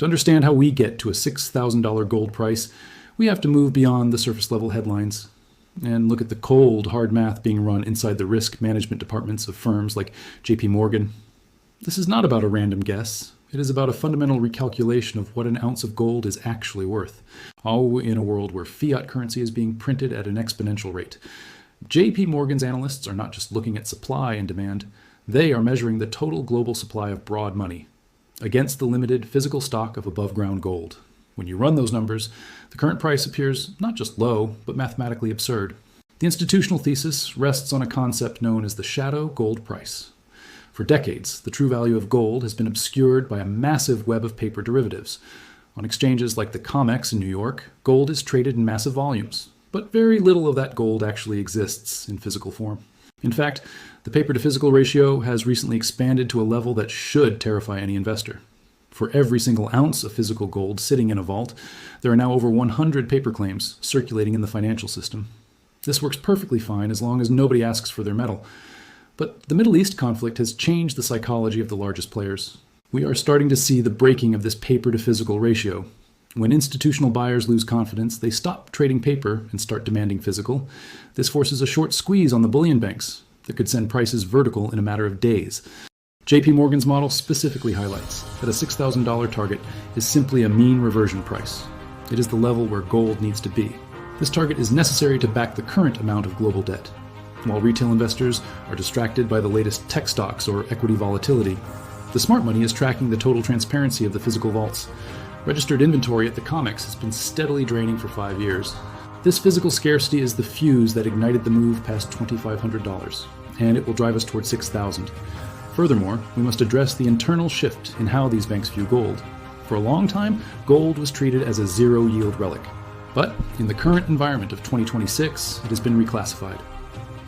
To understand how we get to a $6,000 gold price, we have to move beyond the surface-level headlines and look at the cold, hard math being run inside the risk management departments of firms like JP Morgan. This is not about a random guess. It is about a fundamental recalculation of what an ounce of gold is actually worth. All in a world where fiat currency is being printed at an exponential rate. JP Morgan's analysts are not just looking at supply and demand. They are measuring the total global supply of broad money against the limited physical stock of above-ground gold. When you run those numbers, the current price appears not just low, but mathematically absurd. The institutional thesis rests on a concept known as the shadow gold price. For decades, the true value of gold has been obscured by a massive web of paper derivatives. On exchanges like the COMEX in New York, gold is traded in massive volumes, but very little of that gold actually exists in physical form. In fact, the paper-to-physical ratio has recently expanded to a level that should terrify any investor. For every single ounce of physical gold sitting in a vault, there are now over 100 paper claims circulating in the financial system. This works perfectly fine as long as nobody asks for their metal. But the Middle East conflict has changed the psychology of the largest players. We are starting to see the breaking of this paper-to-physical ratio. When institutional buyers lose confidence, they stop trading paper and start demanding physical. This forces a short squeeze on the bullion banks that could send prices vertical in a matter of days. JP Morgan's model specifically highlights that a $6,000 target is simply a mean reversion price. It is the level where gold needs to be. This target is necessary to back the current amount of global debt. While retail investors are distracted by the latest tech stocks or equity volatility, the smart money is tracking the total transparency of the physical vaults. Registered inventory at the COMEX has been steadily draining for 5 years. This physical scarcity is the fuse that ignited the move past $2,500, and it will drive us toward $6,000. Furthermore, we must address the internal shift in how these banks view gold. For a long time, gold was treated as a zero-yield relic. But in the current environment of 2026, it has been reclassified.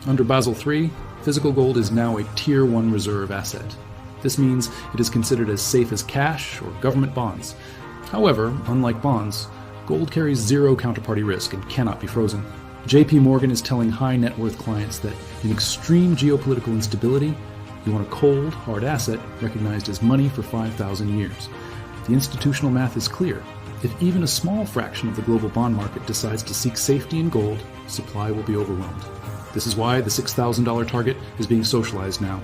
Under Basel III, physical gold is now a Tier 1 reserve asset. This means it is considered as safe as cash or government bonds. However, unlike bonds, gold carries zero counterparty risk and cannot be frozen. JP Morgan is telling high net worth clients that in extreme geopolitical instability, you want a cold, hard asset recognized as money for 5,000 years. The institutional math is clear. If even a small fraction of the global bond market decides to seek safety in gold, supply will be overwhelmed. This is why the $6,000 target is being socialized now.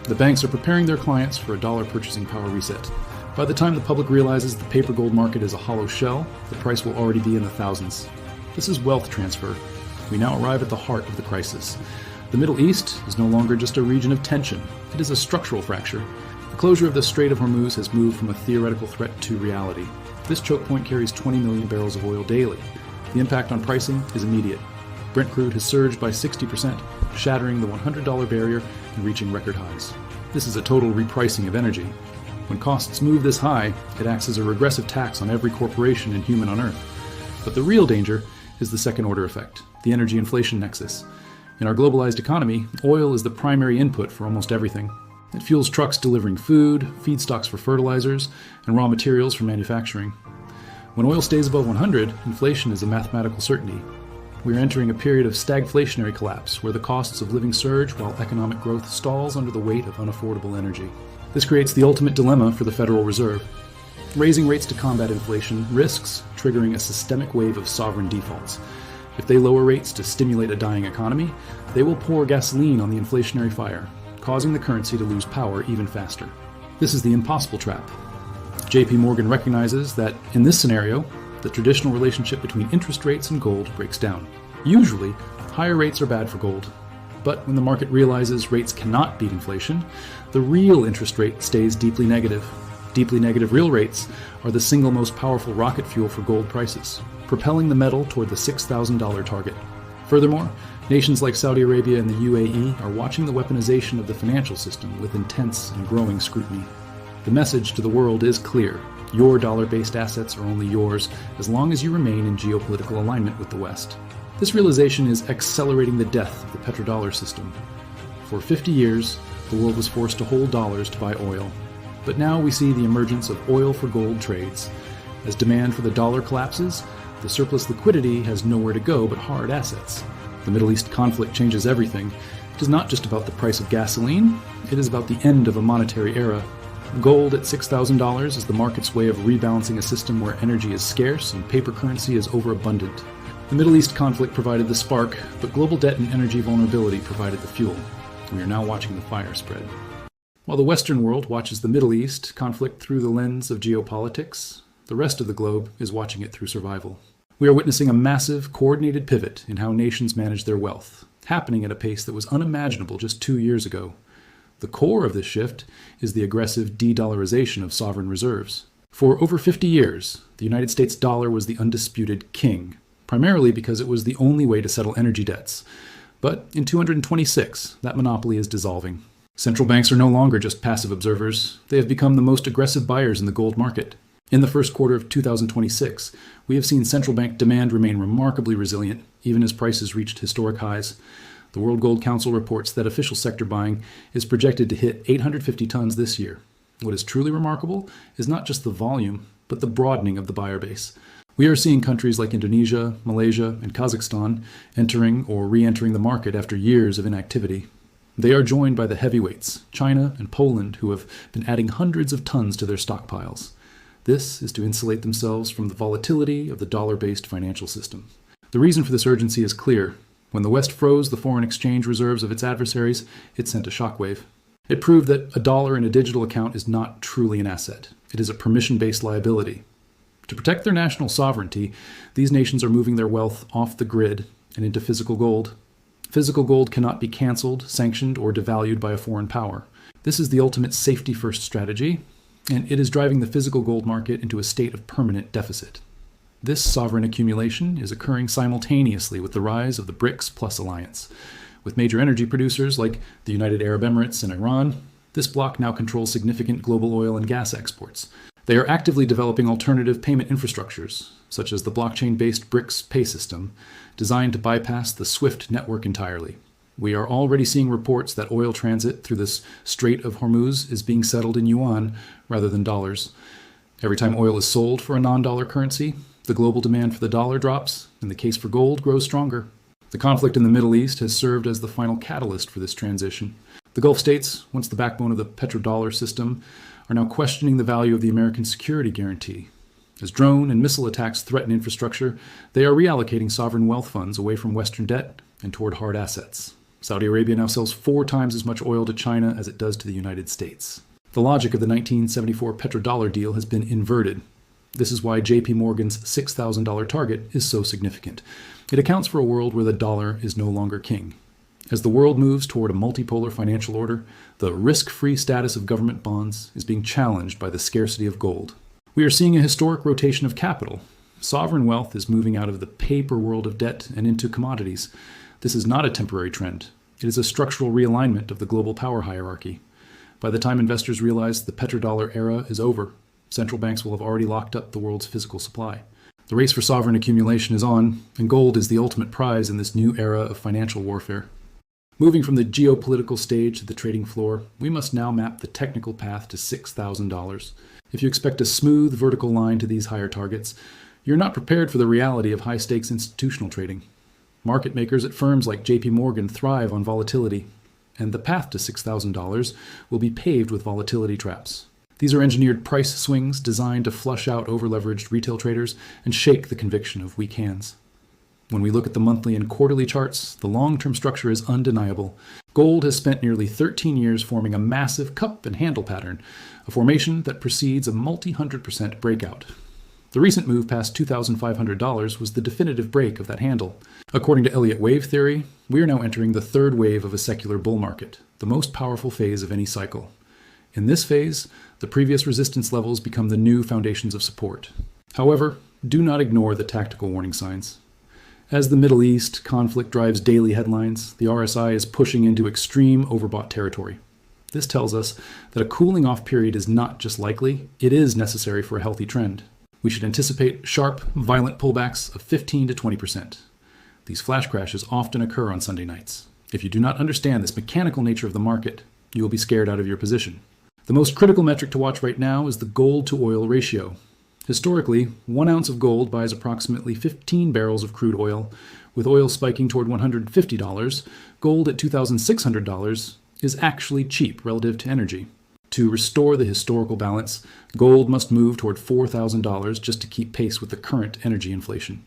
The banks are preparing their clients for a dollar purchasing power reset. By the time the public realizes the paper gold market is a hollow shell, the price will already be in the thousands. This is wealth transfer. We now arrive at the heart of the crisis. The Middle East is no longer just a region of tension. It is a structural fracture. The closure of the Strait of Hormuz has moved from a theoretical threat to reality. This choke point carries 20 million barrels of oil daily. The impact on pricing is immediate. Brent crude has surged by 60%, shattering the $100 barrier and reaching record highs. This is a total repricing of energy. When costs move this high, it acts as a regressive tax on every corporation and human on Earth. But the real danger is the second-order effect, the energy inflation nexus. In our globalized economy, oil is the primary input for almost everything. It fuels trucks delivering food, feedstocks for fertilizers, and raw materials for manufacturing. When oil stays above 100, inflation is a mathematical certainty. We are entering a period of stagflationary collapse, where the costs of living surge while economic growth stalls under the weight of unaffordable energy. This creates the ultimate dilemma for the Federal Reserve. Raising rates to combat inflation risks triggering a systemic wave of sovereign defaults. If they lower rates to stimulate a dying economy, they will pour gasoline on the inflationary fire, causing the currency to lose power even faster. This is the impossible trap. JP Morgan recognizes that, in this scenario, the traditional relationship between interest rates and gold breaks down. Usually, higher rates are bad for gold. But when the market realizes rates cannot beat inflation, the real interest rate stays deeply negative. Deeply negative real rates are the single most powerful rocket fuel for gold prices, propelling the metal toward the $6,000 target. Furthermore, nations like Saudi Arabia and the UAE are watching the weaponization of the financial system with intense and growing scrutiny. The message to the world is clear. Your dollar-based assets are only yours as long as you remain in geopolitical alignment with the West. This realization is accelerating the death of the petrodollar system. For 50 years, the world was forced to hold dollars to buy oil. But now we see the emergence of oil for gold trades. As demand for the dollar collapses, the surplus liquidity has nowhere to go but hard assets. The Middle East conflict changes everything. It is not just about the price of gasoline, it is about the end of a monetary era. Gold at $6,000 is the market's way of rebalancing a system where energy is scarce and paper currency is overabundant. The Middle East conflict provided the spark, but global debt and energy vulnerability provided the fuel. We are now watching the fire spread. While the Western world watches the Middle East conflict through the lens of geopolitics, the rest of the globe is watching it through survival. We are witnessing a massive, coordinated pivot in how nations manage their wealth, happening at a pace that was unimaginable just 2 years ago. The core of this shift is the aggressive de-dollarization of sovereign reserves. For over 50 years, the United States dollar was the undisputed king, primarily because it was the only way to settle energy debts. But in 226, that monopoly is dissolving. Central banks are no longer just passive observers. They have become the most aggressive buyers in the gold market. In the first quarter of 2026, we have seen central bank demand remain remarkably resilient, even as prices reached historic highs. The World Gold Council reports that official sector buying is projected to hit 850 tons this year. What is truly remarkable is not just the volume, but the broadening of the buyer base. We are seeing countries like Indonesia, Malaysia, and Kazakhstan entering or re-entering the market after years of inactivity. They are joined by the heavyweights, China and Poland, who have been adding hundreds of tons to their stockpiles. This is to insulate themselves from the volatility of the dollar-based financial system. The reason for this urgency is clear. When the West froze the foreign exchange reserves of its adversaries, it sent a shockwave. It proved that a dollar in a digital account is not truly an asset. It is a permission-based liability. To protect their national sovereignty, these nations are moving their wealth off the grid and into physical gold. Physical gold cannot be canceled, sanctioned, or devalued by a foreign power. This is the ultimate safety-first strategy, and it is driving the physical gold market into a state of permanent deficit. This sovereign accumulation is occurring simultaneously with the rise of the BRICS Plus alliance. With major energy producers like the United Arab Emirates and Iran, this bloc now controls significant global oil and gas exports. They are actively developing alternative payment infrastructures, such as the blockchain-based BRICS pay system, designed to bypass the SWIFT network entirely. We are already seeing reports that oil transit through this Strait of Hormuz is being settled in yuan rather than dollars. Every time oil is sold for a non-dollar currency, the global demand for the dollar drops, and the case for gold grows stronger. The conflict in the Middle East has served as the final catalyst for this transition. The Gulf states, once the backbone of the petrodollar system, are now questioning the value of the American security guarantee. As drone and missile attacks threaten infrastructure, they are reallocating sovereign wealth funds away from Western debt and toward hard assets. Saudi Arabia now sells 4 times as much oil to China as it does to the United States. The logic of the 1974 petrodollar deal has been inverted. This is why JP Morgan's $6,000 target is so significant. It accounts for a world where the dollar is no longer king. As the world moves toward a multipolar financial order, the risk-free status of government bonds is being challenged by the scarcity of gold. We are seeing a historic rotation of capital. Sovereign wealth is moving out of the paper world of debt and into commodities. This is not a temporary trend. It is a structural realignment of the global power hierarchy. By the time investors realize the petrodollar era is over, central banks will have already locked up the world's physical supply. The race for sovereign accumulation is on, and gold is the ultimate prize in this new era of financial warfare. Moving from the geopolitical stage to the trading floor, we must now map the technical path to $6,000. If you expect a smooth vertical line to these higher targets, you're not prepared for the reality of high-stakes institutional trading. Market makers at firms like JP Morgan thrive on volatility, and the path to $6,000 will be paved with volatility traps. These are engineered price swings designed to flush out over-leveraged retail traders and shake the conviction of weak hands. When we look at the monthly and quarterly charts, the long-term structure is undeniable. Gold has spent nearly 13 years forming a massive cup and handle pattern, a formation that precedes a multi-100% breakout. The recent move past $2,500 was the definitive break of that handle. According to Elliott wave theory, we are now entering the third wave of a secular bull market, the most powerful phase of any cycle. In this phase, the previous resistance levels become the new foundations of support. However, do not ignore the tactical warning signs. As the Middle East conflict drives daily headlines, the RSI is pushing into extreme overbought territory. This tells us that a cooling off period is not just likely, it is necessary for a healthy trend. We should anticipate sharp, violent pullbacks of 15 to 20%. These flash crashes often occur on Sunday nights. If you do not understand this mechanical nature of the market, you will be scared out of your position. The most critical metric to watch right now is the gold to oil ratio. Historically, 1 ounce of gold buys approximately 15 barrels of crude oil. With oil spiking toward $150, gold at $2,600 is actually cheap relative to energy. To restore the historical balance, gold must move toward $4,000 just to keep pace with the current energy inflation.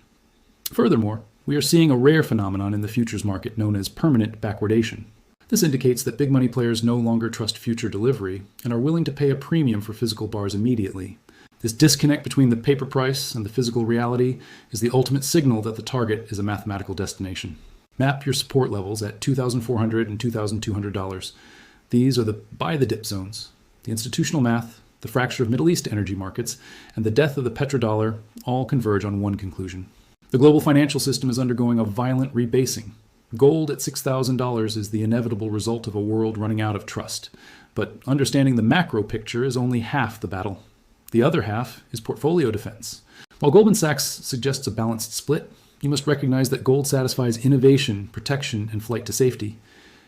Furthermore, we are seeing a rare phenomenon in the futures market known as permanent backwardation. This indicates that big money players no longer trust future delivery and are willing to pay a premium for physical bars immediately. This disconnect between the paper price and the physical reality is the ultimate signal that the target is a mathematical destination. Map your support levels at $2,400 and $2,200. These are the buy the dip zones. The institutional math, the fracture of Middle East energy markets, and the death of the petrodollar all converge on one conclusion. The global financial system is undergoing a violent rebasing. Gold at $6,000 is the inevitable result of a world running out of trust. But understanding the macro picture is only half the battle. The other half is portfolio defense. While Goldman Sachs suggests a balanced split, you must recognize that gold satisfies innovation, protection, and flight to safety.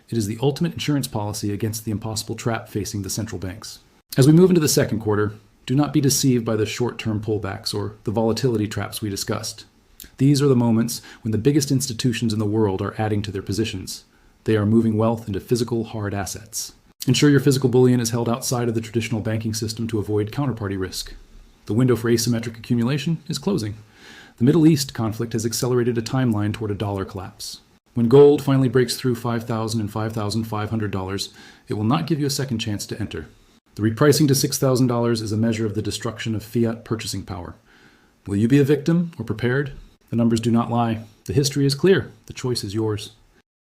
It is the ultimate insurance policy against the impossible trap facing the central banks. As we move into the second quarter, do not be deceived by the short-term pullbacks or the volatility traps we discussed. These are the moments when the biggest institutions in the world are adding to their positions. They are moving wealth into physical, hard assets. Ensure your physical bullion is held outside of the traditional banking system to avoid counterparty risk. The window for asymmetric accumulation is closing. The Middle East conflict has accelerated a timeline toward a dollar collapse. When gold finally breaks through $5,000 and $5,500, it will not give you a second chance to enter. The repricing to $6,000 is a measure of the destruction of fiat purchasing power. Will you be a victim or prepared? The numbers do not lie. The history is clear. The choice is yours.